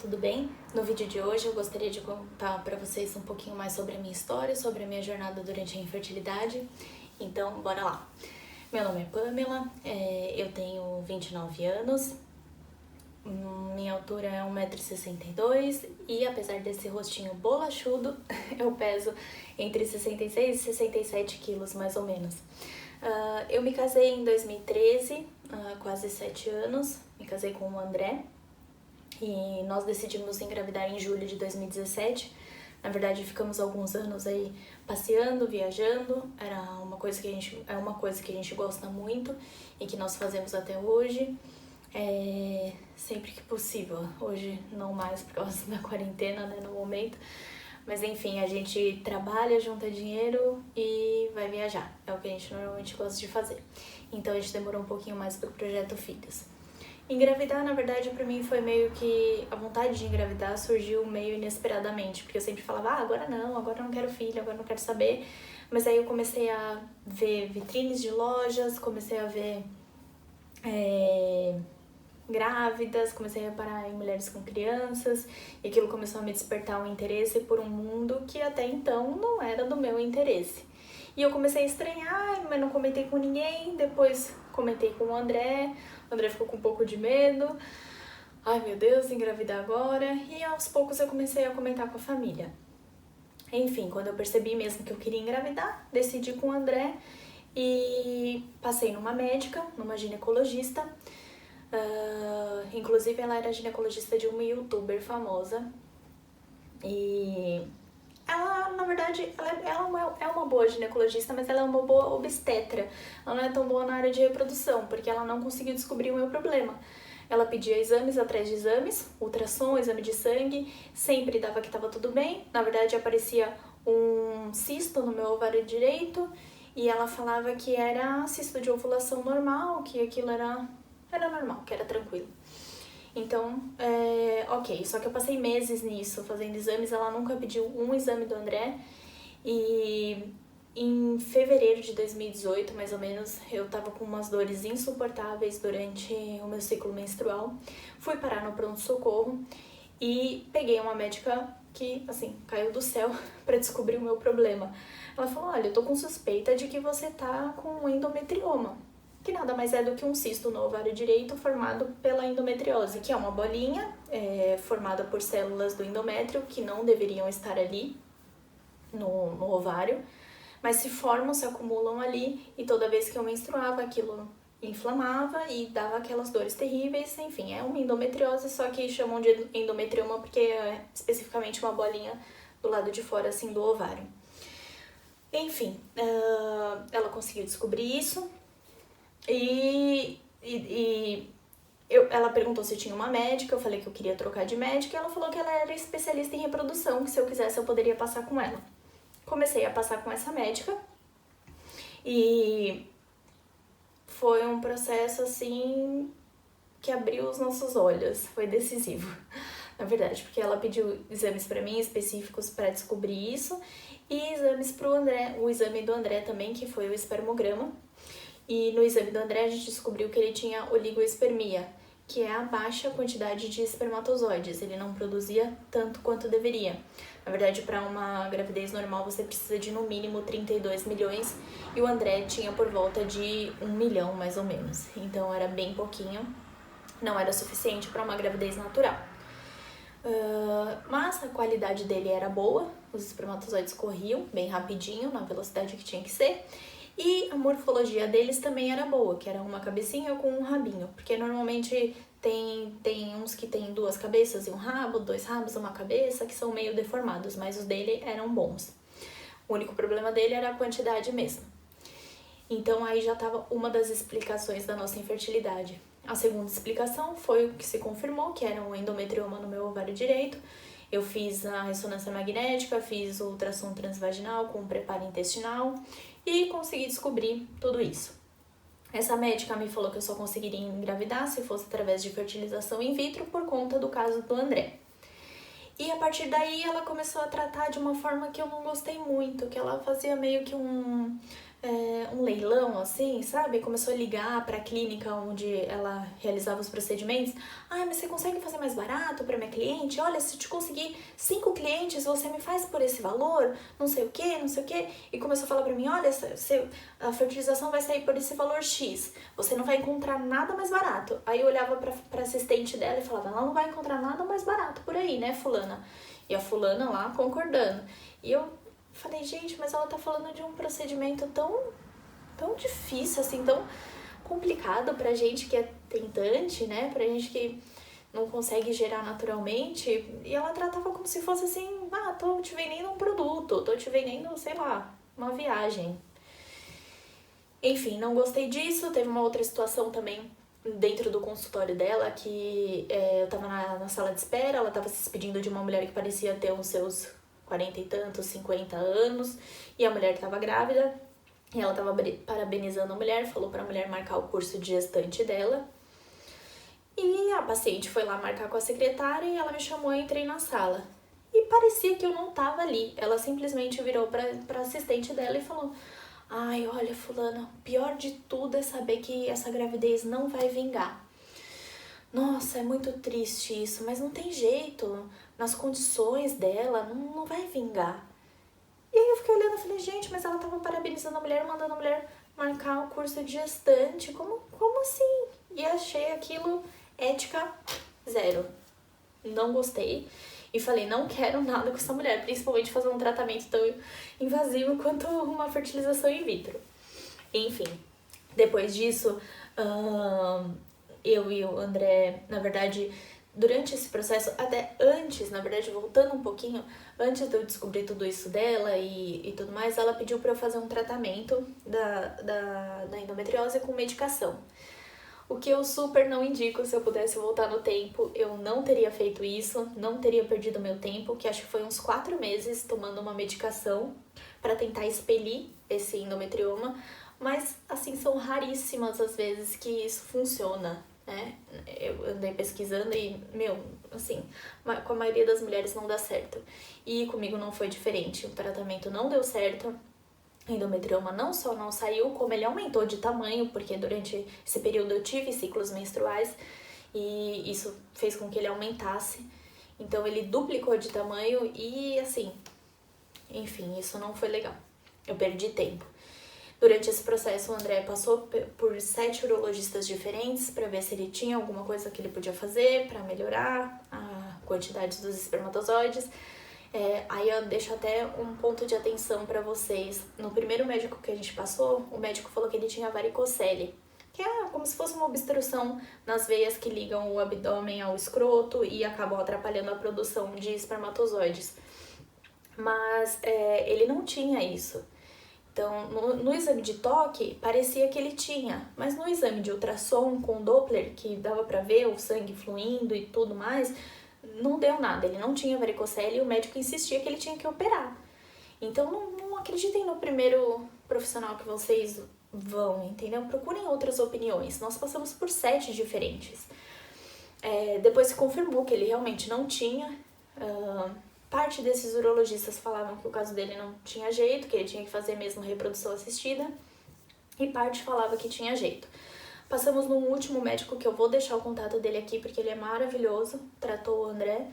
tudo bem? No vídeo de hoje eu gostaria de contar para vocês um pouquinho mais sobre a minha história, sobre a minha jornada durante a infertilidade. Então, bora lá! Meu nome é Pamela, eu tenho 29 anos, minha altura é 1,62 m e apesar desse rostinho bolachudo, eu peso entre 66 e 67 quilos mais ou menos. Eu me casei em 2013, quase 7 anos, me casei com o André. E nós decidimos engravidar em julho de 2017. Na verdade, ficamos alguns anos aí passeando, viajando. É uma coisa que a gente gosta muito e que nós fazemos até hoje, sempre que possível. Hoje não mais por causa da quarentena, né, no momento. Mas enfim, a gente trabalha, junta dinheiro e vai viajar. É o que a gente normalmente gosta de fazer. Então a gente demorou um pouquinho mais pro projeto Filhos. Engravidar, na verdade, pra mim foi meio que... A vontade de engravidar surgiu meio inesperadamente, porque eu sempre falava, agora eu não quero filho, agora não quero saber. Mas aí eu comecei a ver vitrines de lojas, comecei a ver grávidas, comecei a reparar em mulheres com crianças, e aquilo começou a me despertar um interesse por um mundo que até então não era do meu interesse. E eu comecei a estranhar, mas não comentei com ninguém, depois comentei com o André ficou com um pouco de medo, ai meu Deus, engravidar agora, e aos poucos eu comecei a comentar com a família. Enfim, quando eu percebi mesmo que eu queria engravidar, decidi com o André e passei numa médica, numa ginecologista, inclusive ela era ginecologista de uma youtuber famosa, e ela, na verdade, ela é uma boa ginecologista, mas ela é uma boa obstetra. Ela não é tão boa na área de reprodução, porque ela não conseguiu descobrir o meu problema. Ela pedia exames atrás de exames, ultrassom, exame de sangue, sempre dava que estava tudo bem. Na verdade, aparecia um cisto no meu ovário direito e ela falava que era cisto de ovulação normal, que aquilo era normal, que era tranquilo. Então, ok, só que eu passei meses nisso, fazendo exames, ela nunca pediu um exame do André, e em fevereiro de 2018, mais ou menos, eu tava com umas dores insuportáveis durante o meu ciclo menstrual, fui parar no pronto-socorro e peguei uma médica que, assim, caiu do céu pra descobrir o meu problema. Ela falou, olha, eu tô com suspeita de que você tá com endometrioma, que nada mais é do que um cisto no ovário direito formado pela endometriose, que é uma bolinha formada por células do endométrio que não deveriam estar ali no ovário, mas se formam, se acumulam ali, e toda vez que eu menstruava aquilo inflamava e dava aquelas dores terríveis. Enfim, é uma endometriose, só que chamam de endometrioma porque é especificamente uma bolinha do lado de fora assim do ovário. Enfim, ela conseguiu descobrir isso. Ela perguntou se tinha uma médica, eu falei que eu queria trocar de médica, e ela falou que ela era especialista em reprodução, que se eu quisesse eu poderia passar com ela. Comecei a passar com essa médica e foi um processo assim que abriu os nossos olhos, foi decisivo, na verdade, porque ela pediu exames para mim específicos para descobrir isso e exames para o André, o exame do André também, que foi o espermograma. E no exame do André a gente descobriu que ele tinha oligoespermia, que é a baixa quantidade de espermatozoides. Ele não produzia tanto quanto deveria. Na verdade, para uma gravidez normal você precisa de no mínimo 32 milhões e o André tinha por volta de 1 milhão mais ou menos. Então era bem pouquinho, não era suficiente para uma gravidez natural. Mas a qualidade dele era boa, os espermatozoides corriam bem rapidinho, na velocidade que tinha que ser. E a morfologia deles também era boa, que era uma cabecinha com um rabinho, porque normalmente tem uns que tem 2 cabeças e um rabo, 2 rabos e uma cabeça, que são meio deformados, mas os dele eram bons. O único problema dele era a quantidade mesmo. Então aí já estava uma das explicações da nossa infertilidade. A segunda explicação foi o que se confirmou, que era um endometrioma no meu ovário direito. Eu fiz a ressonância magnética, fiz o ultrassom transvaginal com preparo intestinal e consegui descobrir tudo isso. Essa médica me falou que eu só conseguiria engravidar se fosse através de fertilização in vitro por conta do caso do André. E a partir daí ela começou a tratar de uma forma que eu não gostei muito, que ela fazia meio que um leilão, assim, sabe? Começou a ligar pra clínica onde ela realizava os procedimentos. Ai, mas você consegue fazer mais barato pra minha cliente? Olha, se eu te conseguir 5 clientes, você me faz por esse valor? Não sei o que, não sei o que. E começou a falar pra mim, olha, a fertilização vai sair por esse valor X. Você não vai encontrar nada mais barato. Aí eu olhava pra assistente dela e falava, ela não vai encontrar nada mais barato por aí, né, fulana? E a fulana lá concordando. E eu falei, gente, mas ela tá falando de um procedimento tão difícil, assim, tão complicado pra gente que é tentante, né? Pra gente que não consegue gerar naturalmente. E ela tratava como se fosse assim, tô te vendendo um produto, tô te vendendo, sei lá, uma viagem. Enfim, não gostei disso. Teve uma outra situação também dentro do consultório dela, que eu tava na sala de espera, ela tava se despedindo de uma mulher que parecia ter os seus 40 e tantos, 50 anos, e a mulher tava grávida, e ela tava parabenizando a mulher, falou pra mulher marcar o curso de gestante dela, e a paciente foi lá marcar com a secretária, e ela me chamou e entrei na sala. E parecia que eu não tava ali, ela simplesmente virou pra assistente dela e falou, ai, olha, fulana, o pior de tudo é saber que essa gravidez não vai vingar. Nossa, é muito triste isso, mas não tem jeito. Nas condições dela, não vai vingar. E aí eu fiquei olhando e falei, gente, mas ela tava parabenizando a mulher, mandando a mulher marcar o curso de gestante. Como assim? E achei aquilo ética zero. Não gostei. E falei, não quero nada com essa mulher, principalmente fazer um tratamento tão invasivo quanto uma fertilização in vitro. Enfim, depois disso, eu e o André, na verdade, durante esse processo, até antes, na verdade, voltando um pouquinho, antes de eu descobrir tudo isso dela e tudo mais, ela pediu pra eu fazer um tratamento da endometriose com medicação. O que eu super não indico, se eu pudesse voltar no tempo, eu não teria feito isso, não teria perdido meu tempo, que acho que foi uns 4 meses tomando uma medicação para tentar expelir esse endometrioma, mas assim, são raríssimas as vezes que isso funciona, né? Eu andei pesquisando e, assim, com a maioria das mulheres não dá certo. E comigo não foi diferente, o tratamento não deu certo, o endometrioma não só não saiu, como ele aumentou de tamanho, porque durante esse período eu tive ciclos menstruais e isso fez com que ele aumentasse. Então ele duplicou de tamanho e assim, enfim, isso não foi legal. Eu perdi tempo. Durante esse processo, o André passou por 7 urologistas diferentes para ver se ele tinha alguma coisa que ele podia fazer para melhorar a quantidade dos espermatozoides. Aí eu deixo até um ponto de atenção para vocês. No primeiro médico que a gente passou, o médico falou que ele tinha varicocele, que é como se fosse uma obstrução nas veias que ligam o abdômen ao escroto e acabam atrapalhando a produção de espermatozoides. Mas ele não tinha isso. Então, no exame de toque, parecia que ele tinha, mas no exame de ultrassom com Doppler, que dava para ver o sangue fluindo e tudo mais, não deu nada, ele não tinha varicocele e o médico insistia que ele tinha que operar. Então não acreditem no primeiro profissional que vocês vão, entendeu? Procurem outras opiniões. Nós passamos por 7 diferentes. Depois se confirmou que ele realmente não tinha. Parte desses urologistas falavam que o caso dele não tinha jeito, que ele tinha que fazer mesmo reprodução assistida. E parte falava que tinha jeito. Passamos num último médico que eu vou deixar o contato dele aqui porque ele é maravilhoso, tratou o André,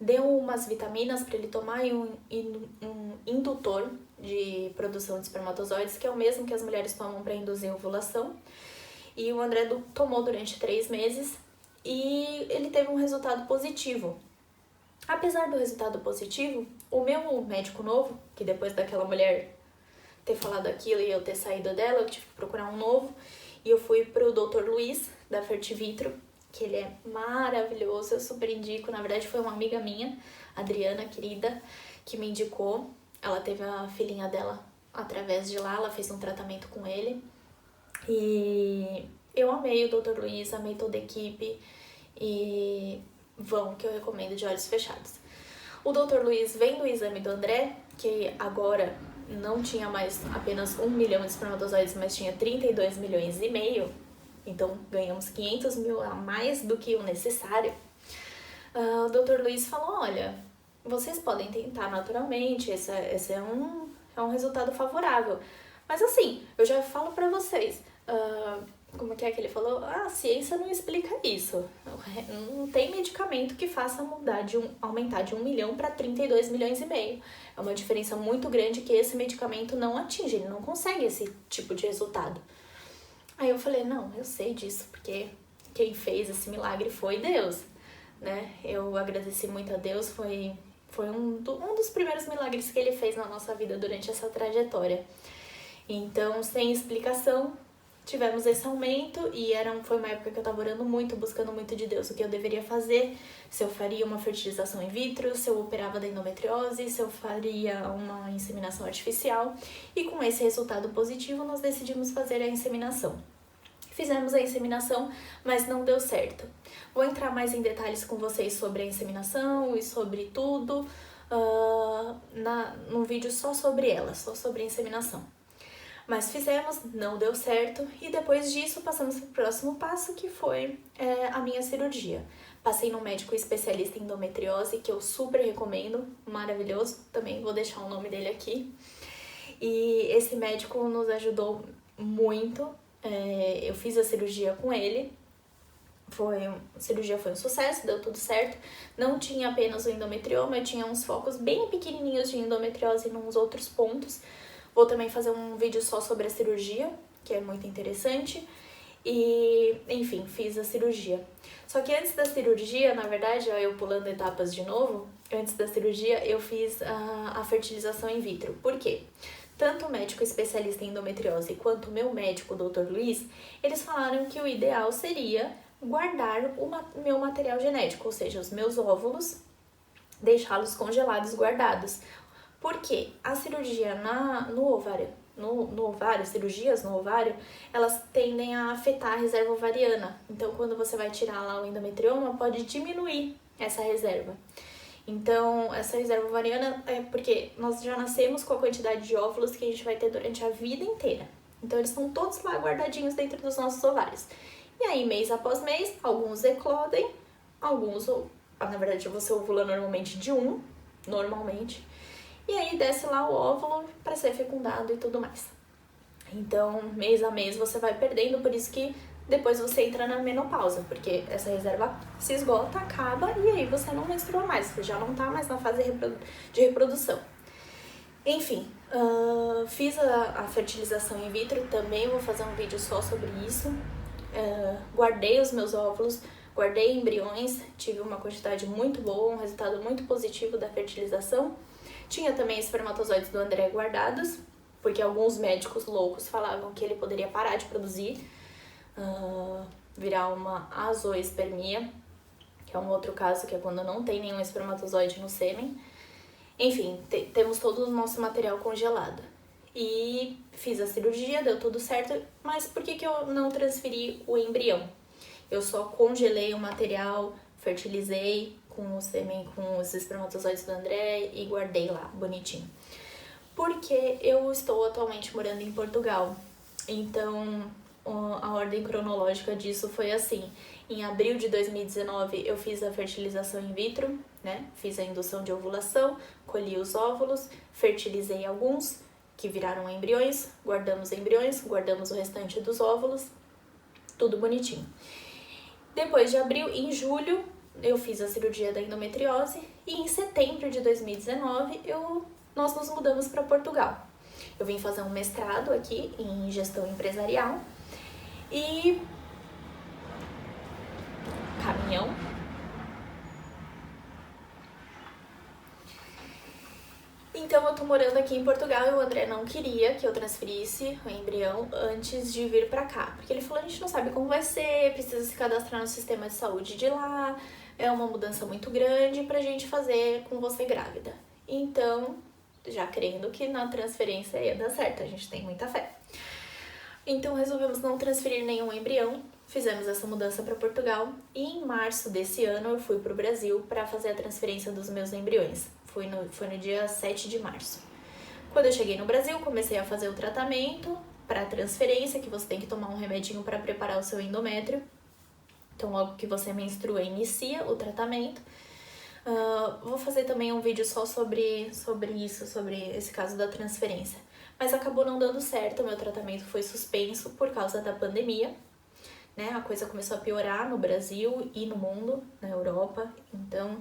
deu umas vitaminas para ele tomar e um indutor de produção de espermatozoides, que é o mesmo que as mulheres tomam para induzir a ovulação. E o André tomou durante 3 meses e ele teve um resultado positivo. Apesar do resultado positivo, o meu médico novo, que depois daquela mulher ter falado aquilo e eu ter saído dela, eu tive que procurar um novo. E eu fui pro Dr. Luiz, da Fertivitro, que ele é maravilhoso, eu super indico. Na verdade, foi uma amiga minha, Adriana, querida, que me indicou. Ela teve a filhinha dela através de lá, ela fez um tratamento com ele. E eu amei o Dr. Luiz, amei toda a equipe. E vão, que eu recomendo de olhos fechados. O Dr. Luiz vem do exame do André, que agora não tinha mais apenas 1 milhão de espermatozoides, mas tinha 32 milhões e meio. Então, ganhamos 500 mil a mais do que o necessário. O Dr. Luiz falou, olha, vocês podem tentar naturalmente, esse é um resultado favorável. Mas assim, eu já falo pra vocês, como que ele falou? A ciência não explica isso. Não tem medicamento que faça aumentar de 1 milhão para 32 milhões e meio. É uma diferença muito grande que esse medicamento não atinge, ele não consegue esse tipo de resultado. Aí eu falei, não, eu sei disso, porque quem fez esse milagre foi Deus, né? Eu agradeci muito a Deus, foi um dos primeiros milagres que ele fez na nossa vida durante essa trajetória. Então, sem explicação, tivemos esse aumento e foi uma época que eu tava orando muito, buscando muito de Deus o que eu deveria fazer, se eu faria uma fertilização in vitro, se eu operava da endometriose, se eu faria uma inseminação artificial. E com esse resultado positivo, nós decidimos fazer a inseminação. Fizemos a inseminação, mas não deu certo. Vou entrar mais em detalhes com vocês sobre a inseminação e sobre tudo num vídeo só sobre ela, só sobre a inseminação. Mas fizemos, não deu certo e depois disso passamos para o próximo passo, que foi a minha cirurgia. Passei num médico especialista em endometriose, que eu super recomendo, maravilhoso, também vou deixar o nome dele aqui. E esse médico nos ajudou muito. Eu fiz a cirurgia com ele, a cirurgia foi um sucesso, deu tudo certo. Não tinha apenas o endometrioma, eu tinha uns focos bem pequenininhos de endometriose em uns outros pontos. Vou também fazer um vídeo só sobre a cirurgia, que é muito interessante. E, enfim, fiz a cirurgia. Só que antes da cirurgia, na verdade, eu pulando etapas de novo, antes da cirurgia eu fiz a fertilização in vitro. Por quê? Tanto o médico especialista em endometriose quanto o meu médico, o Dr. Luiz, eles falaram que o ideal seria guardar o meu material genético, ou seja, os meus óvulos, deixá-los congelados, guardados. Porque a cirurgia no ovário, cirurgias no ovário, elas tendem a afetar a reserva ovariana. Então, quando você vai tirar lá o endometrioma, pode diminuir essa reserva. Então, essa reserva ovariana é porque nós já nascemos com a quantidade de óvulos que a gente vai ter durante a vida inteira. Então, eles estão todos lá guardadinhos dentro dos nossos ovários. E aí, mês após mês, alguns eclodem, alguns, na verdade, você ovula normalmente de normalmente. E aí, desce lá o óvulo para ser fecundado e tudo mais. Então, mês a mês, você vai perdendo, por isso que depois você entra na menopausa, porque essa reserva se esgota, acaba e aí você não menstrua mais, você já não tá mais na fase de reprodução. Enfim, fiz a fertilização in vitro, também vou fazer um vídeo só sobre isso. Guardei os meus óvulos, guardei embriões, tive uma quantidade muito boa, um resultado muito positivo da fertilização. Tinha também espermatozoides do André guardados, porque alguns médicos loucos falavam que ele poderia parar de produzir, virar uma azoospermia, que é um outro caso, que é quando não tem nenhum espermatozoide no sêmen. Enfim, temos todo o nosso material congelado. E fiz a cirurgia, deu tudo certo, mas por que eu não transferi o embrião? Eu só congelei o material, fertilizei com o sêmen, com os espermatozoides do André e guardei lá, bonitinho. Porque eu estou atualmente morando em Portugal, então a ordem cronológica disso foi assim: em abril de 2019 eu fiz a fertilização in vitro, né? Fiz a indução de ovulação, colhi os óvulos, fertilizei alguns que viraram embriões, guardamos o restante dos óvulos, tudo bonitinho. Depois de abril, em julho, eu fiz a cirurgia da endometriose e em setembro de 2019 nós nos mudamos para Portugal. Eu vim fazer um mestrado aqui em gestão empresarial e caminhão. Então eu tô morando aqui em Portugal e o André não queria que eu transferisse o embrião antes de vir pra cá. Porque ele falou, a gente não sabe como vai ser, precisa se cadastrar no sistema de saúde de lá, é uma mudança muito grande pra gente fazer com você grávida. Então, já crendo que na transferência ia dar certo, a gente tem muita fé. Então resolvemos não transferir nenhum embrião, fizemos essa mudança para Portugal e em março desse ano eu fui pro Brasil para fazer a transferência dos meus embriões. Foi no dia 7 de março. Quando eu cheguei no Brasil, comecei a fazer o tratamento para transferência, que você tem que tomar um remedinho para preparar o seu endométrio. Então, logo que você menstrua, inicia o tratamento. Vou fazer também um vídeo só sobre isso, sobre esse caso da transferência. mas acabou não dando certo, o meu tratamento foi suspenso por causa da pandemia, né? A coisa começou a piorar no Brasil e no mundo, na Europa, então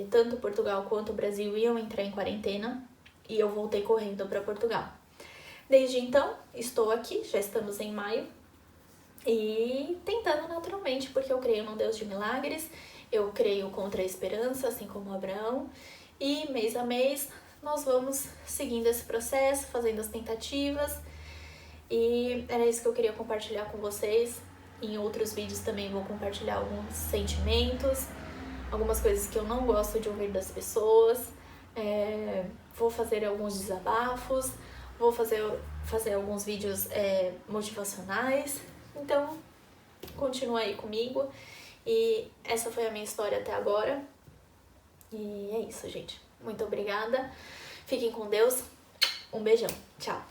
tanto Portugal quanto o Brasil iam entrar em quarentena e eu voltei correndo para Portugal. Desde então, estou aqui, já estamos em maio, e tentando naturalmente, porque eu creio num Deus de milagres, eu creio contra a esperança, assim como Abraão, e mês a mês nós vamos seguindo esse processo, fazendo as tentativas, e era isso que eu queria compartilhar com vocês. Em outros vídeos também vou compartilhar alguns sentimentos, algumas coisas que eu não gosto de ouvir das pessoas, vou fazer alguns desabafos, vou fazer alguns vídeos motivacionais, então continua aí comigo. E essa foi a minha história até agora. E é isso, gente. Muito obrigada. Fiquem com Deus. Um beijão. Tchau.